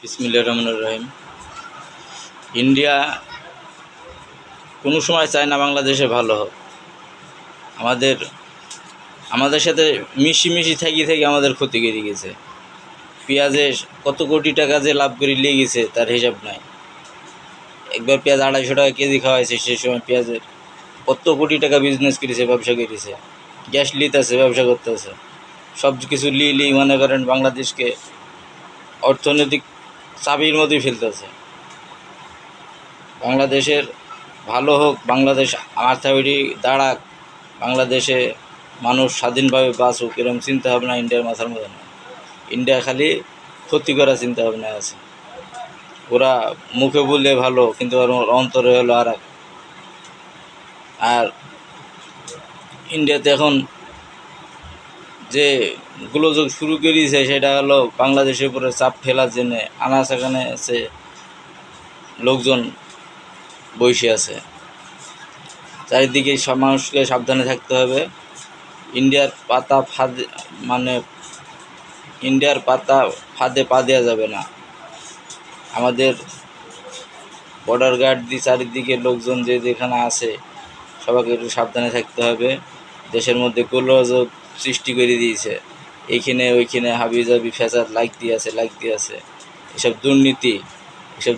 বিসমিল্লাহির রহমানির রহিম। ইন্ডিয়া কোনো সময় চায় না বাংলাদেশে ভালো হোক। আমাদের আমাদের সাথে মিশি থাকি আমাদের ক্ষতি করে গেছে। পেঁয়াজে কত কোটি টাকা যে লাভ করে নিয়ে গেছে তার হিসাব নাই। একবার পেঁয়াজ 250 টাকা কেজি খাওয়াইছে, সেই সময় পেঁয়াজের কত কোটি টাকা বিজনেস করেছে, ব্যবসা করেছে, গ্যাস লিতেছে, ব্যবসা করতেছে, সব কিছু লিয়ে মনে করেন বাংলাদেশকে অর্থনৈতিক চাবির মধ্যেই ফেলতেছে। বাংলাদেশের ভালো হোক, বাংলাদেশ মাথাপিটি দাঁড়াক, বাংলাদেশে মানুষ স্বাধীনভাবে বাঁচুক, এরকম চিন্তা ভাবনা ইন্ডিয়ার মাথার মধ্যে না। ইন্ডিয়া খালি ক্ষতি করার চিন্তা ভাবনা আছে। ওরা মুখে বললে ভালো, কিন্তু ওর অন্তরে হলো আর এক। আর ইন্ডিয়াতে এখন যে গোলযোগ শুরু করেছে সেটা হলো বাংলাদেশের উপরে চাপ ফেলার জন্যে। আনাচেখানে আছে লোকজন বসে আছে। চারিদিকে সব মানুষকে সাবধানে থাকতে হবে। ইন্ডিয়ার পাতা ফাঁদে ইন্ডিয়ার পাতা ফাঁদে পা দেওয়া যাবে না। আমাদের বর্ডার গার্ড দিয়ে চারিদিকে লোকজন যে যেখানে আছে সবাইকে একটু সাবধানে থাকতে হবে। দেশের মধ্যে গোলযোগ সৃষ্টি করে দিয়েছে, এইখানে ওইখানে হাবিজাবি ফ্যাসাদ লাইক দিয়েছে। এসব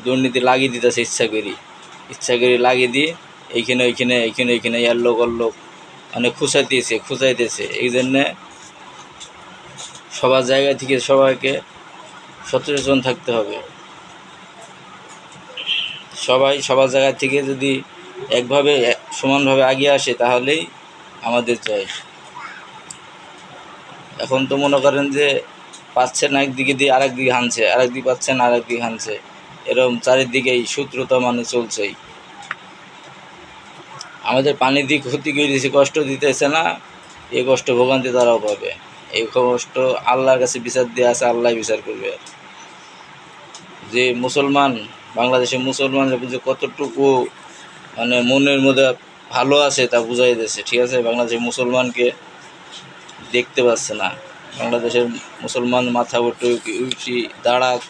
দুর্নীতি লাগিয়ে দিতেছে ইচ্ছা করি লাগিয়ে দিয়ে এইখানে ইয়ার লোক মানে খুঁচাইতেছে। এই জন্যে সবার জায়গা থেকে সবাইকে সচেতন থাকতে হবে। সবাই সবার জায়গা থেকে যদি একভাবে সমানভাবে এগিয়ে আসে তাহলেই আমাদের জয়। এখন তো মনে করেন যে পাচ্ছেন একদিকে দিয়ে আরেকদিকে হানছে, এরকম চারিদিকেই শত্রুতা চলছেই। আমাদের পানি দিয়ে ক্ষতি করে দিয়েছে, কষ্ট দিতেছে না, এই কষ্ট ভোগান্তি তারাও পাবে। এই কষ্ট আল্লাহর কাছে বিচার দিয়ে আছে, আল্লাহ বিচার করবে। যে মুসলমান, বাংলাদেশের মুসলমানরা যে কতটুকু মনের মধ্যে ভালো আছে তা বুঝাই দিয়েছে। ঠিক আছে, বাংলাদেশের মুসলমানকে দেখতে পাচ্ছে না। বাংলাদেশের মুসলমান মাথা উঠি দাঁড়াক,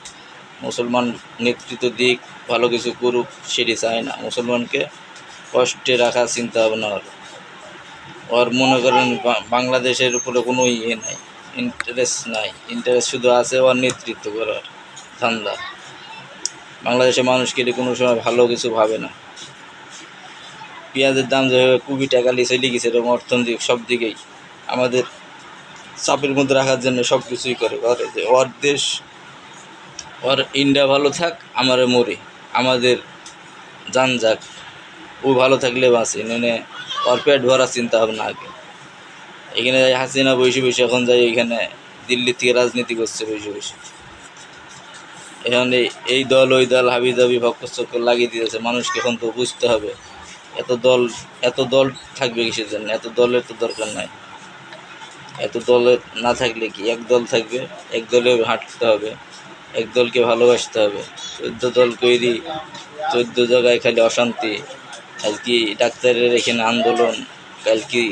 মুসলমান নেতৃত্ব দিক, ভালো কিছু করুক, সেটি চায় না। মুসলমানকে কষ্টে রাখার চিন্তা ভাবনা ওর মনে করেন বাংলাদেশের উপরে কোনো নাই, ইন্টারেস্ট শুধু আছে ওর নেতৃত্ব করার ধান্দা। বাংলাদেশের মানুষকে কোনো সময় ভালো কিছু ভাবে না। পেঁয়াজের দাম যেভাবে 20 টাকা চলে গেছে, এরকম অর্থনৈতিক সব দিকেই আমাদের চাপের মধ্যে রাখার জন্য সব কিছুই করে যে ওর দেশ, ওর ইন্ডিয়া ভালো থাক, আমারে মরি, আমাদের জান যাক, ও ভালো থাকলে বাঁচি, ওর পেট ভরার চিন্তা ভাবনা আগে। এখানে যাই হাসিনা বসে এখন যাই এখানে দিল্লি থেকে রাজনীতি করছে বসে। এখন এই দল ওই দল হাবিজাবি ভক্কর লাগিয়ে দিয়েছে। মানুষকে এখন তো বুঝতে হবে এত দল থাকবে কিসের জন্য? এত দলের তো দরকার নাই। এত দলে না থাকলে কি, এক দল থাকবে, এক দলে হাঁটতে হবে, এক দলকে ভালোবাসতে হবে। 14 দল তৈরি, 14 জায়গায় খালি অশান্তি। আজকে ডাক্তারের এখানে আন্দোলন, কাল কি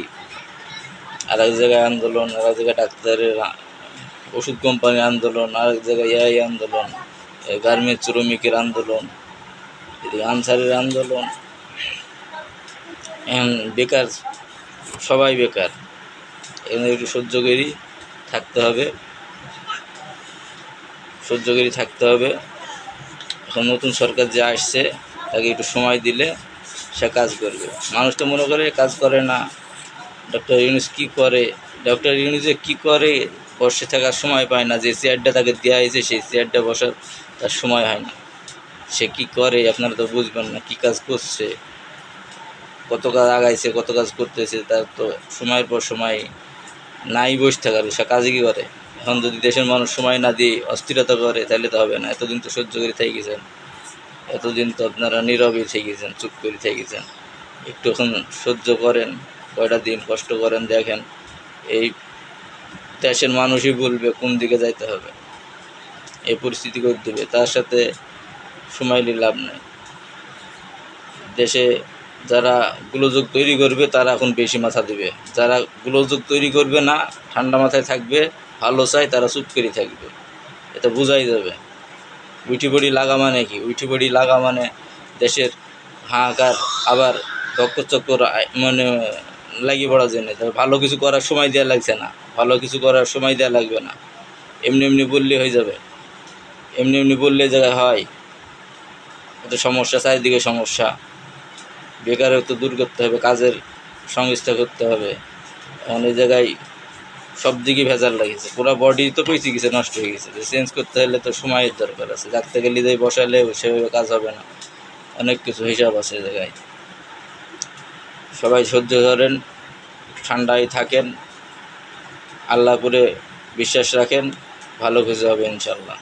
আর এক জায়গায় আন্দোলন, আর এক জায়গায় ডাক্তারের ওষুধ কোম্পানির আন্দোলন, আর এক জায়গায় আন্দোলন, গার্মেন্টস শ্রমিকের আন্দোলন, আনসারের আন্দোলন। এখন বেকার, সবাই বেকার। এখানে একটু সহ্য করেই থাকতে হবে। এখন নতুন সরকার যে আসছে তাকে একটু সময় দিলে সে কাজ করবে। মানুষ তো মনে করে কাজ করে না। ডক্টর ইউনূস কী করে বসে থাকার সময় পায় না। যে চেয়ারটা তাকে দেওয়া হয়েছে সেই চেয়ারটা বসার তার সময় হয় না। সে কী করে আপনারা তো বুঝবেন না, কী কাজ করছে, কত কাজ আগাইছে, কত কাজ করতেছে, তার তো সময়ের পর সময় নাই বসে থাকার, সে কাজে কী করে? এখন যদি দেশের মানুষ সময় না দিয়ে অস্থিরতা করে তাহলে তো হবে না। এতদিন তো সহ্য করে থেকে গেছেন, এতদিন তো আপনারা নীরবে থেকে গেছেন, চুপ করে থেকে গেছেন। একটু এখন সহ্য করেন, কয়টা দিন কষ্ট করেন, দেখেন এই দেশের মানুষই বলবে কোন দিকে যাইতে হবে, এই পরিস্থিতি করে দেবে। তার সাথে সময় নিয়ে লাভ নেই। দেশে যারা গোলযোগ তৈরি করবে তারা এখন বেশি মাথা দেবে, যারা গোলযোগ তৈরি করবে না, ঠান্ডা মাথায় থাকবে, ভালো চায়, তারা চুপ করে থাকবে। এটা বোঝাই যাবে। উইঠি পড়ি লাগা মানে কি? উইঠি পড়ি লাগা মানে দেশের হাহাকার, আবার চক্কর মানে লাগিয়ে পড়ার জন্য। তবে ভালো কিছু করার সময় দেওয়া লাগছে না, ভালো কিছু করার সময় দেওয়া লাগবে না। এমনি এমনি বললে হয়ে যাবে, এমনি এমনি বললে জায়গায় হয়। এটা সমস্যা, চারিদিকে সমস্যা। বেকারত্ব দূর করতে হবে, কাজের সংস্থা করতে হবে। এখন এই জায়গায় সব দিকে ভেজাল লাগিয়েছে, পুরো বডি তো পচে গেছে, নষ্ট হয়ে গেছে। চেঞ্জ করতে হলে তো সময়ের দরকার আছে, ডাক্তার গেলে দিয়ে বসালে সেভাবে কাজ হবে না, অনেক কিছু হিসাব আছে এই জায়গায়। সবাই সহ্য করেন, ঠান্ডায় থাকেন, আল্লাহ করে বিশ্বাস রাখেন, ভালো কিছু হবে ইনশাল্লাহ।